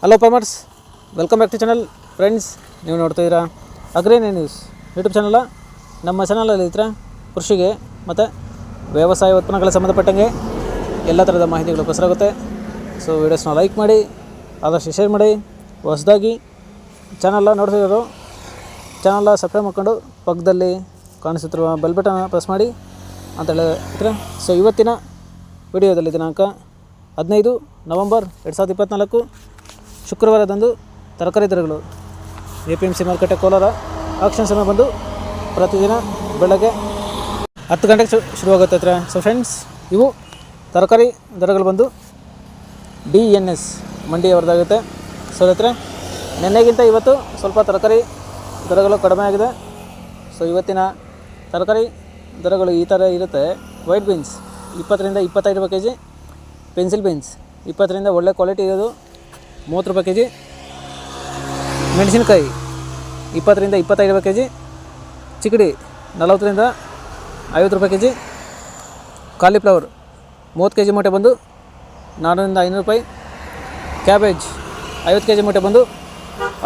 Hello farmers, welcome back to channel. Friends, ನೀವು ನೋಡ್ತಾಯಿದ್ದೀರಾ ಅಗ್ರೇನಿಯಾ ನ್ಯೂಸ್ ಯೂಟ್ಯೂಬ್ ಚಾನಲ. ನಮ್ಮ ಚಾನಲಲ್ಲಿ ಇದ್ರೆ ಕೃಷಿಗೆ ಮತ್ತು ವ್ಯವಸಾಯ ಉತ್ಪನ್ನಗಳಿಗೆ ಸಂಬಂಧಪಟ್ಟಂಗೆ ಎಲ್ಲ ಥರದ ಮಾಹಿತಿಗಳು ಪ್ರಸಾರಾಗುತ್ತೆ. ಸೊ ವೀಡಿಯೋಸ್ನ ಲೈಕ್ ಮಾಡಿ, ಆದಷ್ಟು ಶೇರ್ ಮಾಡಿ. ಹೊಸದಾಗಿ ಚಾನಲ್ನ ನೋಡ್ತಿರೋರು ಚಾನಲ್ನ ಸಬ್ಸ್ಕ್ರೈಬ್ ಮಾಡ್ಕೊಂಡು ಪಕ್ಕದಲ್ಲಿ ಕಾಣಿಸುತ್ತಿರುವ ಬೆಲ್ ಬಟನ್ ಪ್ರೆಸ್ ಮಾಡಿ ಅಂತ ಹೇಳಿದ್ರೆ. ಸೊ ಇವತ್ತಿನ ವಿಡಿಯೋದಲ್ಲಿ ದಿನಾಂಕ 15 ನವೆಂಬರ್ 2024 ಶುಕ್ರವಾರದಂದು ತರಕಾರಿ ದರಗಳು APMC ಮಾರುಕಟ್ಟೆ ಕೋಲಾರ ಆಕ್ಷನ್ ಸಮಯ ಬಂದು ಪ್ರತಿದಿನ ಬೆಳಗ್ಗೆ 10 ಗಂಟೆಗೆ ಶುರುವಾಗುತ್ತೆ. ಸೊ ಫ್ರೆಂಡ್ಸ್, ಇವು ತರಕಾರಿ ದರಗಳು ಬಂದು DNS ಮಂಡಿಯವರದಾಗುತ್ತೆ. ಸೊ ಹತ್ರ ನಿನ್ನೆಗಿಂತ ಇವತ್ತು ಸ್ವಲ್ಪ ತರಕಾರಿ ದರಗಳು ಕಡಿಮೆ ಆಗಿದೆ. ಸೊ ಇವತ್ತಿನ ತರಕಾರಿ ದರಗಳು ಈ ಥರ ಇರುತ್ತೆ. ವೈಟ್ ಬೀನ್ಸ್ 20 ರಿಂದ 25 ರೂಪಾಯಿ kg, ಪೆನ್ಸಿಲ್ ಬೀನ್ಸ್ 20 ರಿಂದ ಒಳ್ಳೆ ಕ್ವಾಲಿಟಿ ಇರೋದು 30 ರೂಪಾಯಿ kg, ಮೆಣಸಿನಕಾಯಿ 20 ರಿಂದ 25 ರೂಪಾಯಿ kg, ಚಿಕ್ಕಡಿ 40 ರಿಂದ 50 ರೂಪಾಯಿ kg, ಕಾಲಿಫ್ಲವರ್ 30 kg ಮೂಟೆ ಬಂದು 400 ರಿಂದ 500 ರೂಪಾಯಿ, ಕ್ಯಾಬೇಜ್ 50 kg ಮೂಟೆ ಬಂದು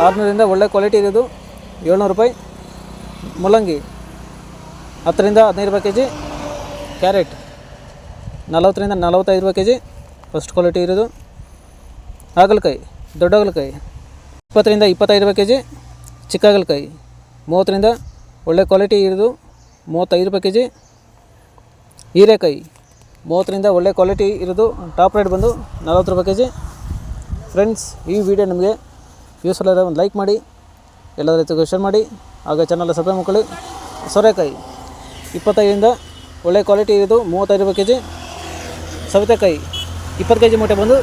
600 ರಿಂದ ಒಳ್ಳೆ ಕ್ವಾಲಿಟಿ ಇರೋದು 700 ರೂಪಾಯಿ, ಮುಲ್ಲಂಗಿ 10 ರಿಂದ 15 ರೂಪಾಯಿ kg, ಕ್ಯಾರೆಟ್ 40 ರಿಂದ 45 ರೂಪಾಯಿ kg ಫಸ್ಟ್ ಕ್ವಾಲಿಟಿ ಇರೋದು, ಹಾಗಲಕಾಯಿ ದೊಡ್ಡ ಹಾಗಲಕಾಯಿ 20 ರಿಂದ 25 ರೂಪಾಯಿ kg, ಚಿಕ್ಕ ಹಾಗಲಕಾಯಿ 30 ರಿಂದ ಒಳ್ಳೆ ಕ್ವಾಲಿಟಿ ಇರೋದು 35 ರೂಪಾಯಿ kg, ಹೀರೆಕಾಯಿ 30 ರಿಂದ ಒಳ್ಳೆ ಕ್ವಾಲಿಟಿ ಇರೋದು ಟಾಪ್ ರೇಟ್ ಬಂದು 40 ರೂಪಾಯಿ kg. ಫ್ರೆಂಡ್ಸ್, ಈ ವಿಡಿಯೋ ನಿಮಗೆ ಯೂಸ್ಫುಲ್ ಆದರೆ ಒಂದು ಲೈಕ್ ಮಾಡಿ, ಎಲ್ಲರ ಜೊತೆಗೆ ಶೇರ್ ಮಾಡಿ, ಹಾಗೆ ಚಾನಲ್ ಸಬ್ಸ್ಕ್ರೈಬ್ ಮಾಡ್ಕೊಳ್ಳಿ. ಸೋರೆಕಾಯಿ 25 ರಿಂದ ಒಳ್ಳೆ ಕ್ವಾಲಿಟಿ ಇರೋದು 35 ರೂಪಾಯಿ kg, ಸೌತೆಕಾಯಿ 20 kg ಮೂಟೆ ಬಂದು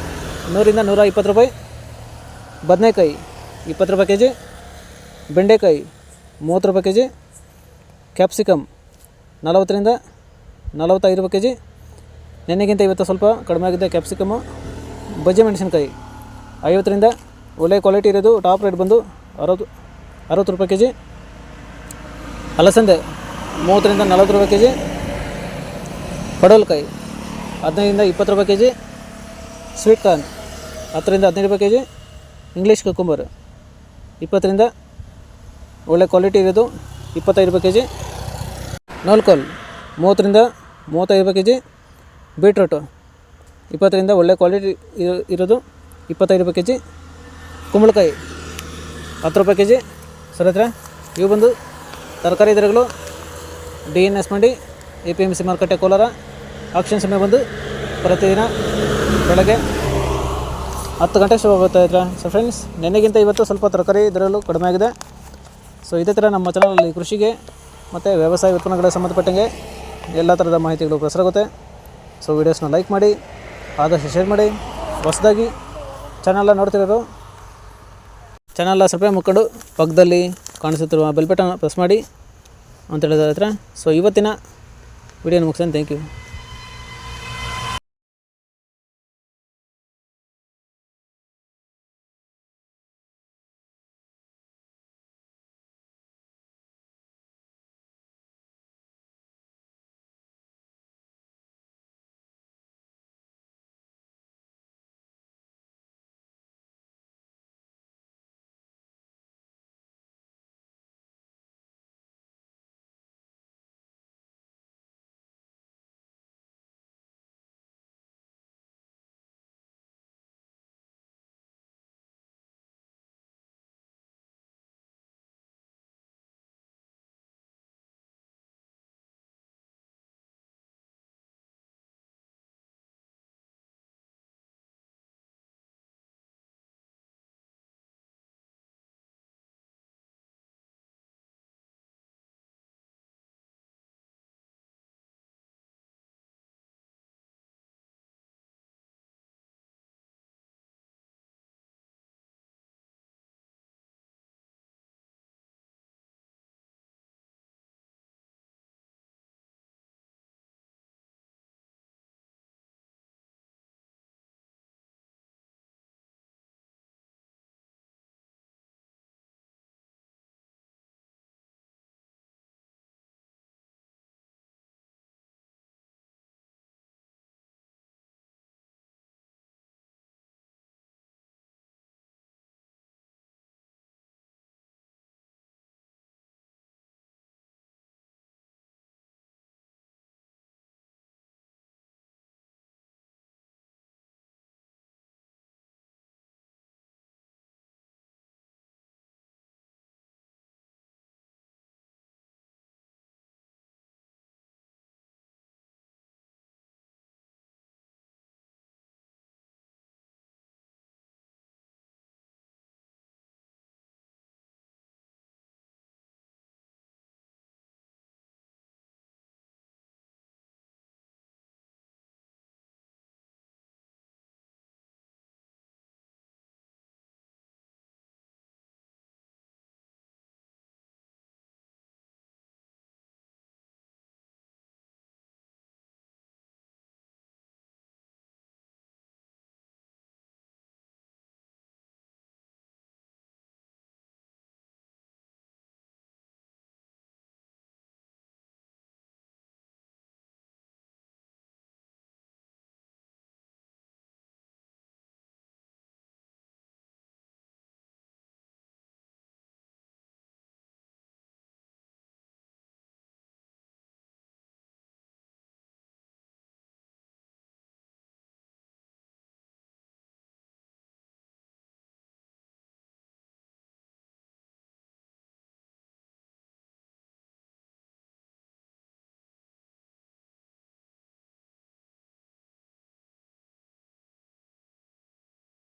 100 ರಿಂದ 120 ರೂಪಾಯಿ, ಬದನೆಕಾಯಿ 20 ರೂಪಾಯಿ kg, ಬೆಂಡೆಕಾಯಿ 30 ರೂಪಾಯಿ kg, ಕ್ಯಾಪ್ಸಿಕಮ್ 40 ರಿಂದ 45 ರೂಪಾಯಿ kg. ನೆನ್ನೆಗಿಂತ ಇವತ್ತು ಸ್ವಲ್ಪ ಕಡಿಮೆ ಆಗಿದೆ ಕ್ಯಾಪ್ಸಿಕಮ್ಮು. ಬಜ್ಜಿ ಮೆಣಸಿನಕಾಯಿ 50 ರಿಂದ ಒಳ್ಳೆ ಕ್ವಾಲಿಟಿ ಇರೋದು ಟಾಪ್ ರೇಟ್ ಬಂದು 60 ರೂಪಾಯಿ kg, ಅಲಸಂದೆ 30 ರಿಂದ 40 ರೂಪಾಯಿ kg, ಪಡವಲಕಾಯಿ 15 ರಿಂದ 20 ರೂಪಾಯಿ kg, ಸ್ವೀಟ್ ಕಾರ್ನ್ 10 ರಿಂದ 15 ರೂಪಾಯಿ kg, ಇಂಗ್ಲೀಷ್ ಕುಕುಂಬರ್ 20 ರಿಂದ ಒಳ್ಳೆ ಕ್ವಾಲಿಟಿ ಇರೋದು 25 ರೂಪಾಯಿ kg, ನೋಲ್ಕೋಲ್ 30 ರಿಂದ 35 ರೂಪಾಯಿ kg, ಬೀಟ್ರೂಟು 20 ರಿಂದ ಒಳ್ಳೆ ಕ್ವಾಲಿಟಿ ಇರೋದು 25 ರೂಪಾಯಿ kg, ಕುಂಬಳಕಾಯಿ 10 ರೂಪಾಯಿ kg. ಸರ್ ಹತ್ರ ಇವು ಬಂದು ತರಕಾರಿ ದರಗಳು DNS ಮಂಡಿ APMC ಮಾರುಕಟ್ಟೆ ಕೋಲಾರ ಆಕ್ಷನ್ ಸಮಯ ಬಂದು ಪ್ರತಿದಿನ ಬೆಳಗ್ಗೆ 10 ಗಂಟೆ ಶುರು ಆಗುತ್ತೆ ಹತ್ರ. ಸೊ ಫ್ರೆಂಡ್ಸ್, ನೆನ್ನೆಗಿಂತ ಇವತ್ತು ಸ್ವಲ್ಪ ತರಕಾರಿ ದರಗಳು ಕಡಿಮೆ ಆಗಿದೆ. ಸೊ ಇದೇ ಥರ ನಮ್ಮ ಚಾನಲಲ್ಲಿ ಕೃಷಿಗೆ ಮತ್ತು ವ್ಯವಸಾಯ ಉತ್ಪನ್ನಗಳಿಗೆ ಸಂಬಂಧಪಟ್ಟಂಗೆ ಎಲ್ಲ ಥರದ ಮಾಹಿತಿಗಳು ಪ್ರಸಾರಾಗುತ್ತೆ. ಸೊ ವೀಡಿಯೋಸ್ನ ಲೈಕ್ ಮಾಡಿ, ಆದಷ್ಟು ಶೇರ್ ಮಾಡಿ. ಹೊಸದಾಗಿ ಚಾನಲ್ನ ನೋಡ್ತಿರೋರು ಚಾನಲ್ನ ಸಬ್ಸ್ಕ್ರೈಬ್ ಮಾಡ್ಕೊಂಡು ಪಕ್ಕದಲ್ಲಿ ಕಾಣಿಸುತ್ತಿರುವ ಬೆಲ್ ಬಟನ್ ಪ್ರೆಸ್ ಮಾಡಿ ಅಂತ ಹೇಳಿದ ಹತ್ರ. ಸೊ ಇವತ್ತಿನ ವಿಡಿಯೋನ ಮುಗಿಸ್ತೇನೆ. Thank you.